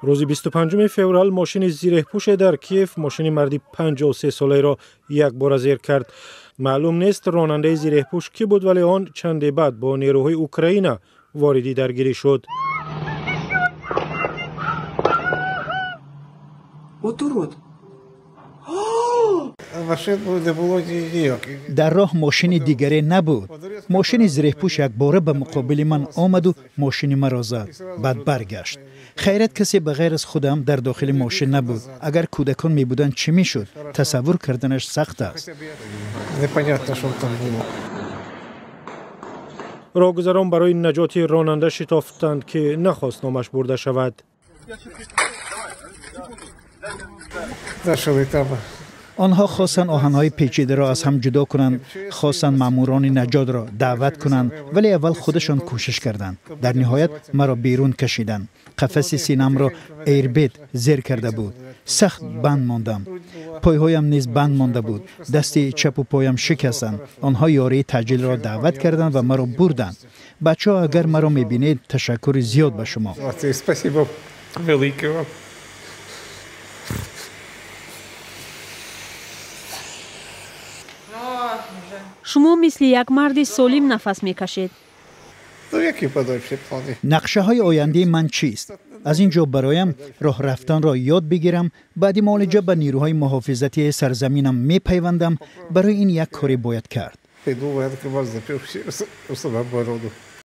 روز 25 فوریه ماشین زیره‌پوش در کیف ماشین مردی 53 ساله را یک بار زیر کرد. معلوم نیست راننده زیره‌پوش کی بود، ولی آن چندی بعد با نیروهای اوکراین واردی درگیری شد. در راه ماشین دیگری نبود. ماشین زیره‌پوش یک باره به مقابل من آمد و ماشین مرا زد. بعد برگشت. خیرت کسی بغیر از خودم در داخل ماشین نبود. اگر کودکان می بودند چی می شد؟ تصور کردنش سخت است. راهگذران برای نجات راننده شتافتند که نخواست نامش برده شود. آنها خواستند آهنهای پیچیده را از هم جدا کنند، خواستند ماموران نجات را دعوت کنند، ولی اول خودشان کوشش کردند. در نهایت مرا بیرون کشیدند. قفس سینم را ایربیت زیر کرده بود. سخت بند ماندم. پایهایم نیز بند مانده بود. دست چپ و پایم شکستند. آنها یاری تعجیل را دعوت کردند و مرا بردند. بچه‌ها اگر مرا می‌بینید تشکر زیاد به شما. شما مثل یک مرد سالم نفس میکشید. نقشه های آینده من چیست؟ از اینجا برایم راه رفتن را یاد بگیرم، بعد معالجه به نیروهای محافظتی سرزمینم میپیوندم. برای این یک کاری باید کرد.